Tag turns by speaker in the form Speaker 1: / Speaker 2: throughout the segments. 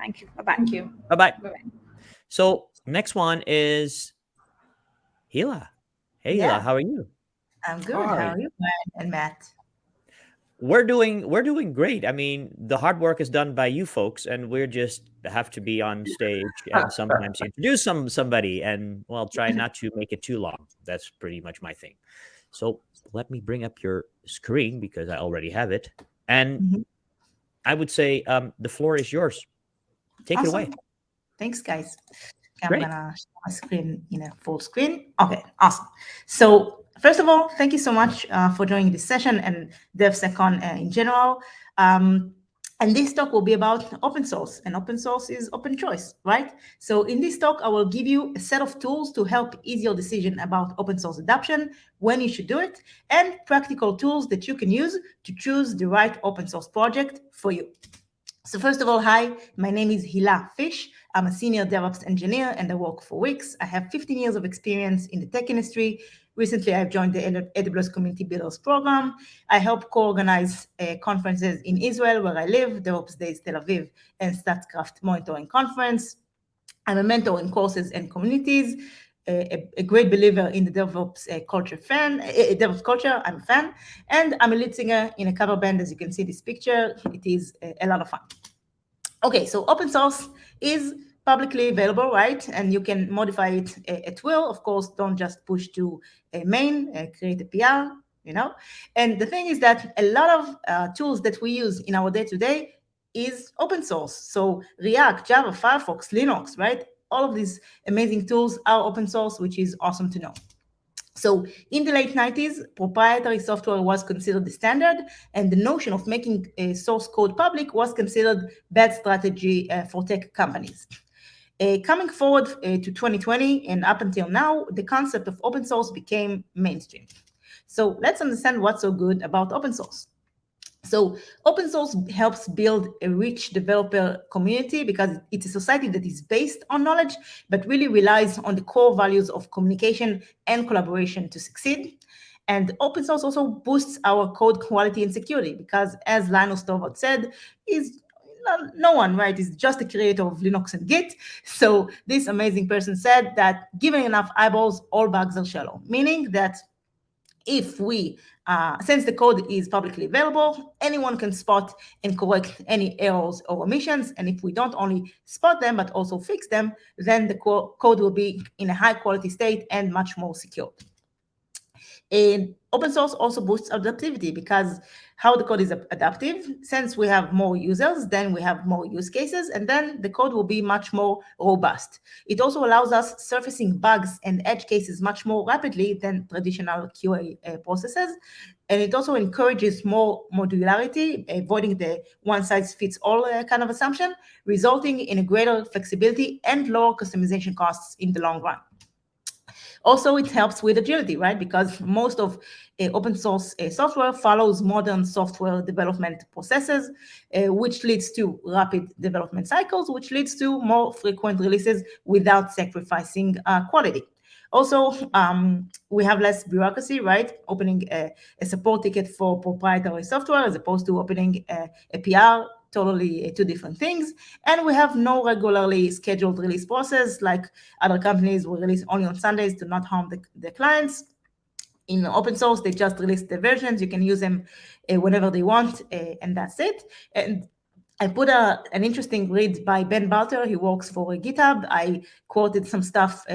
Speaker 1: Thank you. Bye-bye.
Speaker 2: Thank you.
Speaker 3: Bye-bye.
Speaker 1: Bye-bye.
Speaker 3: So next one is Hila. Hey,
Speaker 2: Yeah.
Speaker 3: Hila, how are you?
Speaker 2: I'm good.
Speaker 3: Hi.
Speaker 2: How are you, Brian and Matt?
Speaker 3: We're doing great. I mean, the hard work is done by you folks, and we're just have to be on stage and sometimes introduce somebody, and well, try not to make it too long. That's pretty much my thing. So let me bring up your screen because I already have it, and I would say the floor is yours. Take it away.
Speaker 2: Thanks, guys. I'm
Speaker 3: Great.
Speaker 2: gonna share my screen in a full screen. Okay, awesome. So first of all, thank you so much for joining this session and DevSecOn in general. And this talk will be about open source, and open source is open choice, right? So in this talk, I will give you a set of tools to help ease your decision about open source adoption, when you should do it, and practical tools that you can use to choose the right open source project for you. So first of all, hi, my name is Hila Fish. I'm a senior DevOps engineer and I work for Wix. I have 15 years of experience in the tech industry. Recently, I've joined the AWS Community Builders Program. I help co-organize conferences in Israel, where I live, DevOps Days Tel Aviv, and StatsCraft Monitoring Conference. I'm a mentor in courses and communities, a great believer in the DevOps culture DevOps culture, I'm a fan, and I'm a lead singer in a cover band, as you can see this picture. It is a lot of fun. Okay, so open source is publicly available, right? And you can modify it at will. Of course, don't just push to a main, create a PR, you know? And the thing is that a lot of tools that we use in our day-to-day is open source. So React, Java, Firefox, Linux, right? All of these amazing tools are open source, which is awesome to know. So in the late 90s, proprietary software was considered the standard, and the notion of making source code public was considered bad strategy for tech companies. Coming forward to 2020 and up until now, the concept of open source became mainstream. So let's understand what's so good about open source. So open source helps build a rich developer community because it's a society that is based on knowledge, but really relies on the core values of communication and collaboration to succeed. And open source also boosts our code quality and security because, as Linus Torvalds said, is no one, right, is just the creator of Linux and Git. So this amazing person said that given enough eyeballs, all bugs are shallow, meaning that if we, since the code is publicly available, anyone can spot and correct any errors or omissions. And if we don't only spot them, but also fix them, then the code will be in a high quality state and much more secure. And open source also boosts adaptivity because how the code is adaptive, since we have more users, then we have more use cases, and then the code will be much more robust. It also allows us surfacing bugs and edge cases much more rapidly than traditional QA processes. And it also encourages more modularity, avoiding the one-size-fits-all kind of assumption, resulting in a greater flexibility and lower customization costs in the long run. Also, it helps with agility, right? Because most of open source software follows modern software development processes, which leads to rapid development cycles, which leads to more frequent releases without sacrificing quality. Also, we have less bureaucracy, right? Opening a support ticket for proprietary software as opposed to opening a PR, totally two different things. And we have no regularly scheduled release process like other companies will release only on Sundays to not harm the clients. In open source, they just release the versions. You can use them whenever they want, and that's it. And I put an interesting read by Ben Balter. He works for GitHub. I quoted some stuff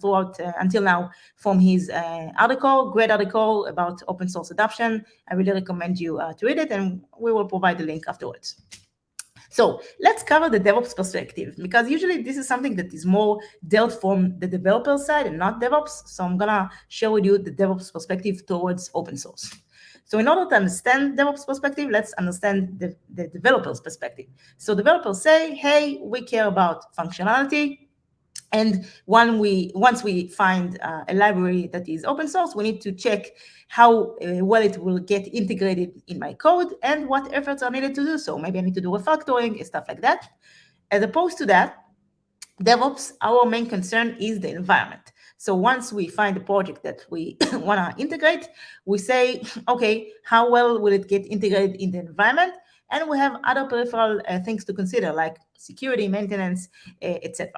Speaker 2: throughout until now from his article, great article about open source adoption. I really recommend you to read it, and we will provide the link afterwards. So let's cover the DevOps perspective, because usually this is something that is more dealt from the developer side and not DevOps. So I'm gonna share with you the DevOps perspective towards open source. So in order to understand DevOps perspective, let's understand the developer's perspective. So developers say, hey, we care about functionality. And once we find a library that is open source, we need to check how well it will get integrated in my code and what efforts are needed to do so. Maybe I need to do refactoring and stuff like that. As opposed to that, DevOps, our main concern is the environment. So once we find a project that we want to integrate, we say, okay, how well will it get integrated in the environment? And we have other peripheral things to consider, like security, maintenance, etc.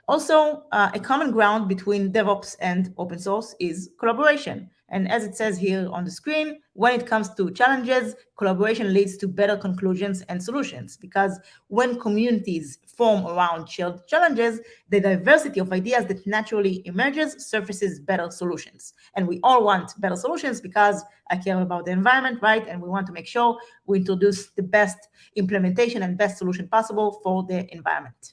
Speaker 2: Also, a common ground between DevOps and open source is collaboration. And as it says here on the screen, when it comes to challenges, collaboration leads to better conclusions and solutions, because when communities form around shared challenges, the diversity of ideas that naturally emerges surfaces better solutions. And we all want better solutions because I care about the environment, right? And we want to make sure we introduce the best implementation and best solution possible for the environment.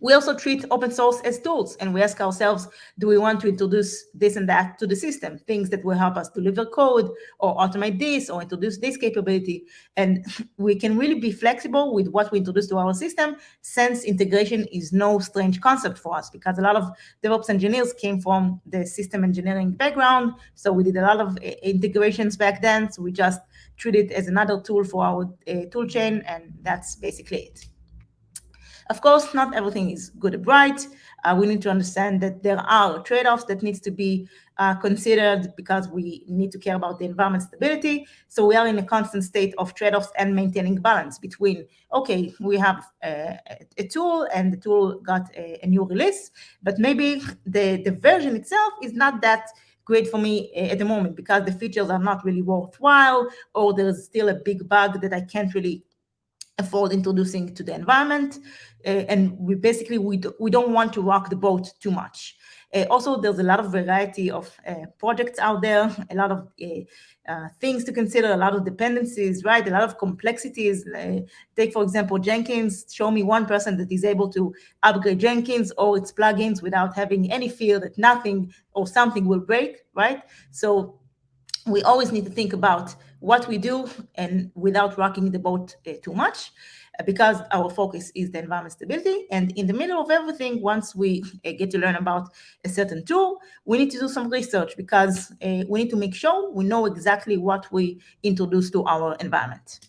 Speaker 2: We also treat open source as tools, and we ask ourselves, do we want to introduce this and that to the system, things that will help us deliver code or automate this or introduce this capability? And we can really be flexible with what we introduce to our system, since integration is no strange concept for us, because a lot of DevOps engineers came from the system engineering background. So we did a lot of integrations back then. So we just treat it as another tool for our tool chain, and that's basically it. Of course, not everything is good or bright. We need to understand that there are trade-offs that needs to be considered, because we need to care about the environment stability. So we are in a constant state of trade-offs and maintaining balance between, okay, we have a tool and the tool got a new release, but maybe the version itself is not that great for me at the moment, because the features are not really worthwhile, or there's still a big bug that I can't really afford introducing to the environment, and we don't want to rock the boat too much. Also, there's a lot of variety of projects out there, a lot of things to consider, a lot of dependencies, right? A lot of complexities. Take, for example, Jenkins. Show me one person that is able to upgrade Jenkins or its plugins without having any fear that nothing or something will break, right? So we always need to think about what we do and without rocking the boat too much, because our focus is the environment stability. And in the middle of everything, once we get to learn about a certain tool, we need to do some research, because we need to make sure we know exactly what we introduce to our environment.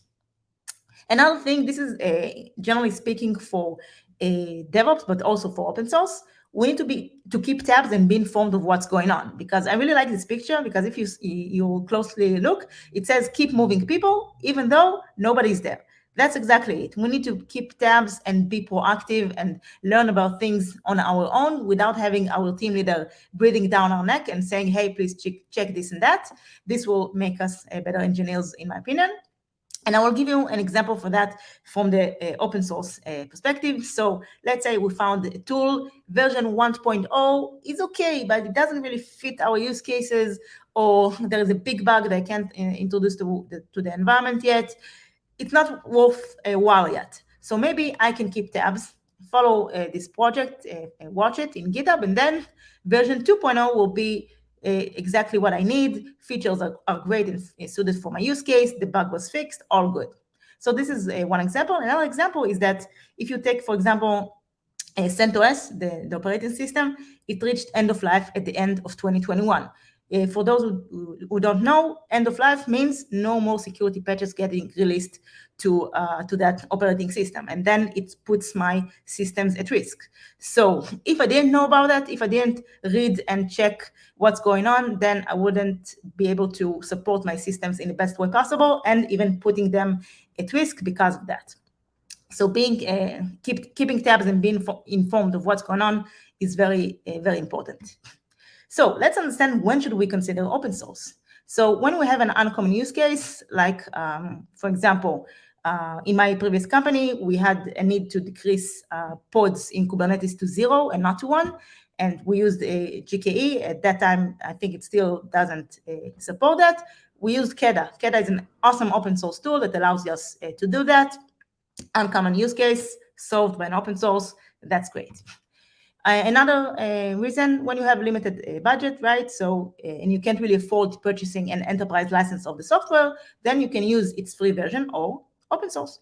Speaker 2: Another thing, this is generally speaking for DevOps, but also for open source, we need to keep tabs and be informed of what's going on. Because I really like this picture, because if you closely look, it says keep moving people, even though nobody's there. That's exactly it. We need to keep tabs and be proactive and learn about things on our own without having our team leader breathing down our neck and saying, hey, please check this and that. This will make us better engineers, in my opinion. And I will give you an example for that from the open source perspective. So let's say we found a tool, version 1.0 is okay, but it doesn't really fit our use cases, or there is a big bug that I can't introduce to the environment yet. It's not worth a while yet. So maybe I can keep tabs, follow this project, watch it in GitHub, and then version 2.0 will be exactly what I need. Features are great and suited for my use case. The bug was fixed, all good. So this is one example. Another example is that if you take, for example, CentOS, the operating system, it reached end of life at the end of 2021. For those who don't know, end of life means no more security patches getting released to that operating system, and then it puts my systems at risk. So if I didn't know about that, if I didn't read and check what's going on, then I wouldn't be able to support my systems in the best way possible, and even putting them at risk because of that. So keeping tabs and being informed of what's going on is very, very important. So let's understand, when should we consider open source? So when we have an uncommon use case, like, for example, in my previous company, we had a need to decrease pods in Kubernetes to 0 and not to 1. And we used a GKE. At that time, I think it still doesn't support that. We used Keda. Keda is an awesome open source tool that allows us to do that. Uncommon use case solved by an open source. That's great. Another reason, when you have limited budget, right? So, and you can't really afford purchasing an enterprise license of the software, then you can use its free version or open source.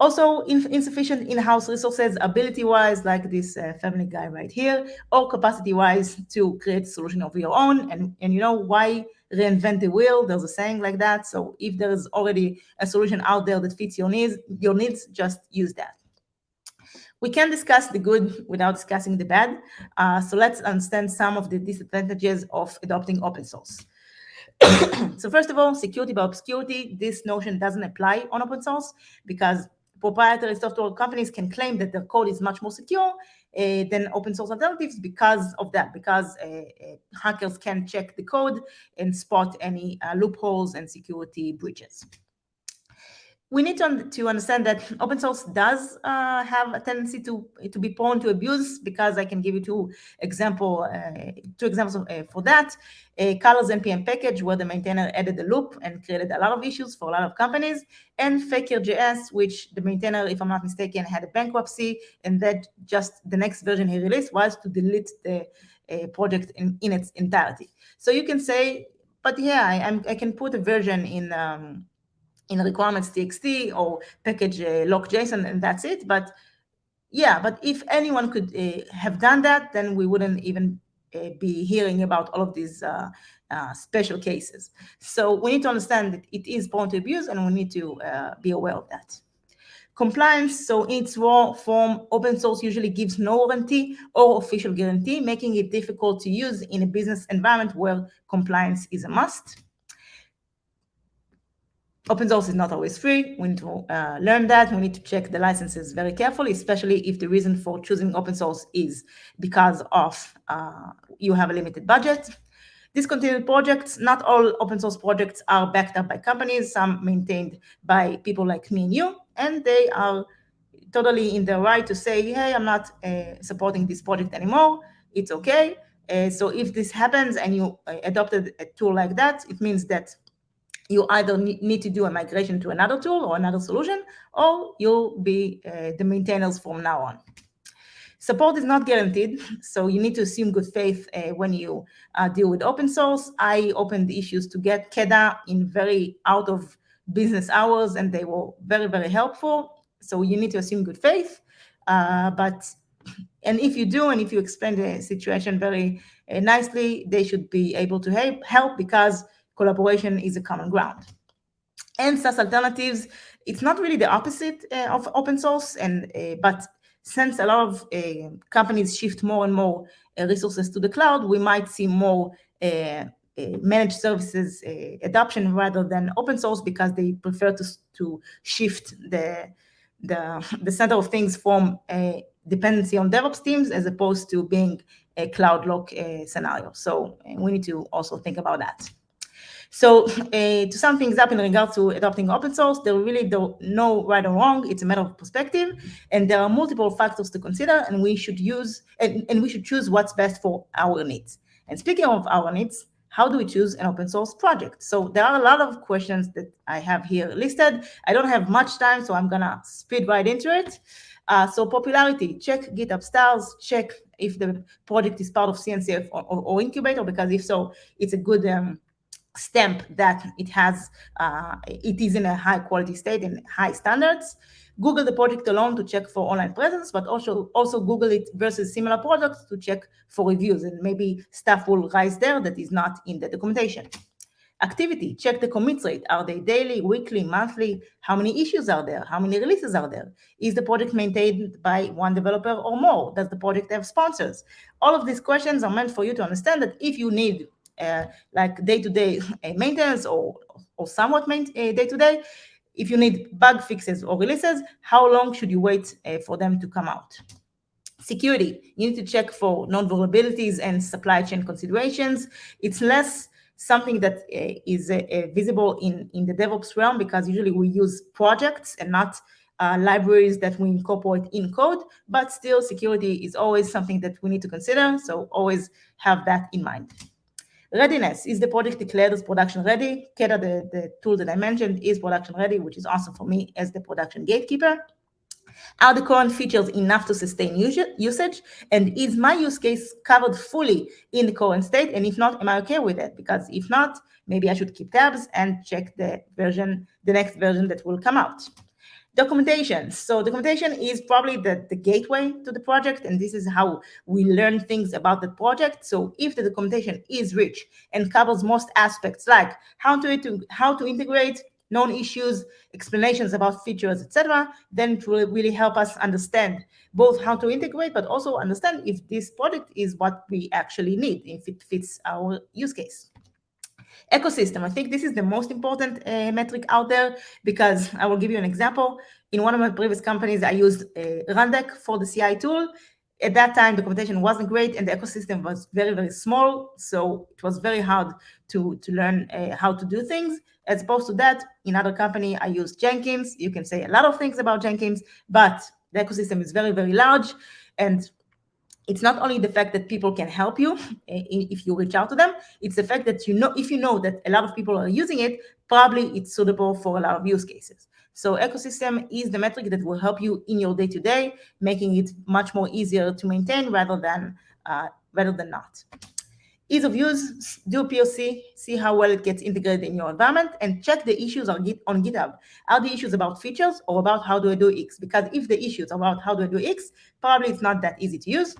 Speaker 2: Also, insufficient in-house resources, ability-wise, like this family guy right here, or capacity-wise to create a solution of your own. And you know, why reinvent the wheel? There's a saying like that. So if there's already a solution out there that fits your needs, just use that. We can discuss the good without discussing the bad. So let's understand some of the disadvantages of adopting open source. So first of all, security by obscurity, this notion doesn't apply on open source because proprietary software companies can claim that their code is much more secure than open source alternatives because of that, because hackers can check the code and spot any loopholes and security breaches. We need to understand that open source does have a tendency to be prone to abuse, because I can give you two examples for that. Colors NPM package, where the maintainer added a loop and created a lot of issues for a lot of companies, and Faker.js, which the maintainer, if I'm not mistaken, had a bankruptcy, and that just the next version he released was to delete the project in its entirety. So you can say, but yeah, I can put a version in requirements txt or package lock.json, and that's it. But yeah, but if anyone could have done that, then we wouldn't even be hearing about all of these special cases. So we need to understand that it is prone to abuse, and we need to be aware of that. Compliance, so in its raw form, open source usually gives no warranty or official guarantee, making it difficult to use in a business environment where compliance is a must. Open source is not always free. We need to learn that. We need to check the licenses very carefully, especially if the reason for choosing open source is because of you have a limited budget. Discontinued projects, not all open source projects are backed up by companies, some maintained by people like me and you, and they are totally in their right to say, hey, I'm not supporting this project anymore. It's okay. So if this happens and you adopted a tool like that, it means that you either need to do a migration to another tool or another solution, or you'll be the maintainers from now on. Support is not guaranteed, so you need to assume good faith when you deal with open source. I opened issues to get KEDA in very out of business hours, and they were very, very helpful. So you need to assume good faith. And if you do, and if you explain the situation very nicely, they should be able to help, because collaboration is a common ground. And SaaS alternatives, it's not really the opposite of open source, but since a lot of companies shift more and more resources to the cloud, we might see more managed services adoption rather than open source, because they prefer to shift the center of things from dependency on DevOps teams as opposed to being a cloud lock scenario. So we need to also think about that. So to sum things up in regards to adopting open source, there really don't no right or wrong. It's a matter of perspective, and there are multiple factors to consider, and we should use and we should choose what's best for our needs. And speaking of our needs, how do we choose an open source project? So there are a lot of questions that I have here listed. I don't have much time, so I'm gonna speed right into it. So popularity, check GitHub stars, check if the project is part of CNCF or incubator, because if so, it's a good stamp that it is in a high quality state and high standards. Google the project alone to check for online presence, but also Google it versus similar products to check for reviews, and maybe stuff will rise there that is not in the documentation. Activity, check the commits rate. Are they daily, weekly, monthly? How many issues are there? How many releases are there? Is the project maintained by one developer or more? Does the project have sponsors? All of these questions are meant for you to understand that if you need like day-to-day maintenance or somewhat day-to-day, if you need bug fixes or releases, how long should you wait for them to come out? Security, you need to check for known vulnerabilities and supply chain considerations. It's less something that is visible in the DevOps realm, because usually we use projects and not libraries that we incorporate in code, but still security is always something that we need to consider, so always have that in mind. Readiness, is the project declared as production ready? KEDA, the tool that I mentioned, is production ready, which is awesome for me as the production gatekeeper. Are the current features enough to sustain usage? And is my use case covered fully in the current state? And if not, am I okay with it? Because if not, maybe I should keep tabs and check the next version that will come out. Documentation. So documentation is probably the gateway to the project, and this is how we learn things about the project. So if the documentation is rich and covers most aspects, like how to integrate, known issues, explanations about features, etc., then it will really help us understand both how to integrate, but also understand if this project is what we actually need, if it fits our use case. Ecosystem. I think this is the most important metric out there, because I will give you an example. In one of my previous companies, I used Rundeck for the CI tool. At that time, the documentation wasn't great and the ecosystem was very, very small. So it was very hard to learn how to do things. As opposed to that, in other company, I used Jenkins. You can say a lot of things about Jenkins, but the ecosystem is very, very large. And it's not only the fact that people can help you if you reach out to them, it's the fact that if you know that a lot of people are using it, probably it's suitable for a lot of use cases. So ecosystem is the metric that will help you in your day-to-day, making it much more easier to maintain rather than not. Ease of use, do a POC, see how well it gets integrated in your environment, and check the issues on GitHub. Are the issues about features or about how do I do X? Because if the issues are about how do I do X, probably it's not that easy to use.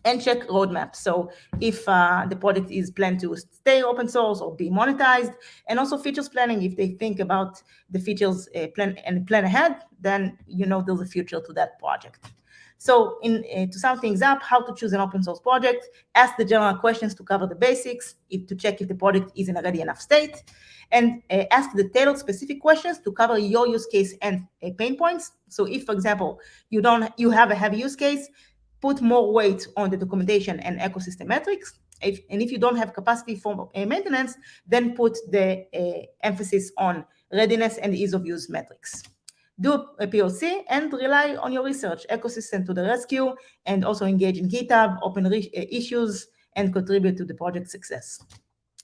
Speaker 2: And check roadmap. So if the project is planned to stay open source or be monetized, and also features planning. If they think about the features plan ahead, then there's a future to that project. So to sum things up, how to choose an open source project: ask the general questions to cover the basics, to check if the project is in a ready enough state, and ask the tailored specific questions to cover your use case and pain points. So if, for example, you have a heavy use case, put more weight on the documentation and ecosystem metrics. If you don't have capacity for maintenance, then put the emphasis on readiness and ease of use metrics. Do a POC and rely on your research. Ecosystem to the rescue, and also engage in GitHub, open issues, and contribute to the project success.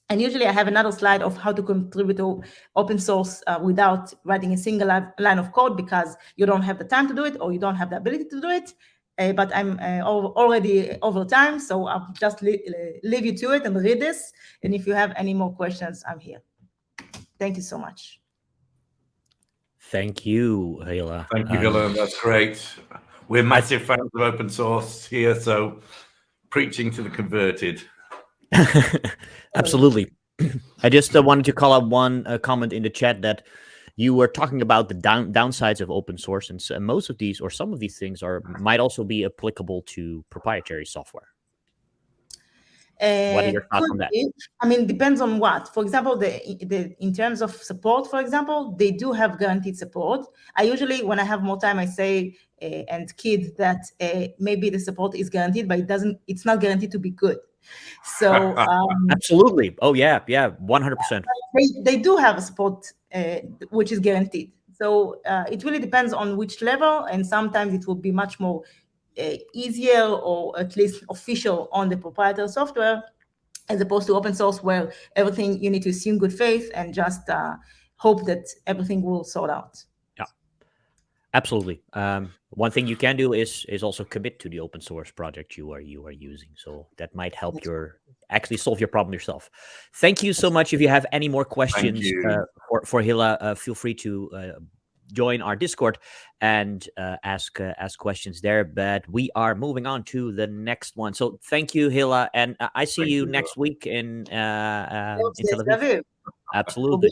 Speaker 2: And usually I have another slide of how to contribute to open source without writing a single line of code, because you don't have the time to do it or you don't have the ability to do it. But I'm already over time, so I'll just leave you to it and read this. And if you have any more questions, I'm here. Thank you so much.
Speaker 3: Thank you, Hila.
Speaker 1: Thank you, Hila. That's great. We're massive fans of open source here, so preaching to the converted.
Speaker 3: Absolutely. I just wanted to call out one comment in the chat that you were talking about the downsides of open source, and so most of these, or some of these things, might also be applicable to proprietary software. What are your thoughts on that?
Speaker 2: I mean, depends on what. For example, in terms of support, for example, they do have guaranteed support. I usually, when I have more time, I say and kid that maybe the support is guaranteed, but it's not guaranteed to be good. So
Speaker 3: absolutely. Oh yeah, 100%.
Speaker 2: They do have a support which is guaranteed. So it really depends on which level, and sometimes it will be much more easier, or at least official, on the proprietary software, as opposed to open source, where everything you need to assume good faith and just hope that everything will sort out.
Speaker 3: Yeah, absolutely. One thing you can do is also commit to the open source project you are using. So that might help actually solve your problem yourself. Thank you so much. If you have any more questions for Hila, feel free to join our Discord and ask questions there. But we are moving on to the next one. So thank you, Hila, and I see you next week in Tel Aviv. Absolutely.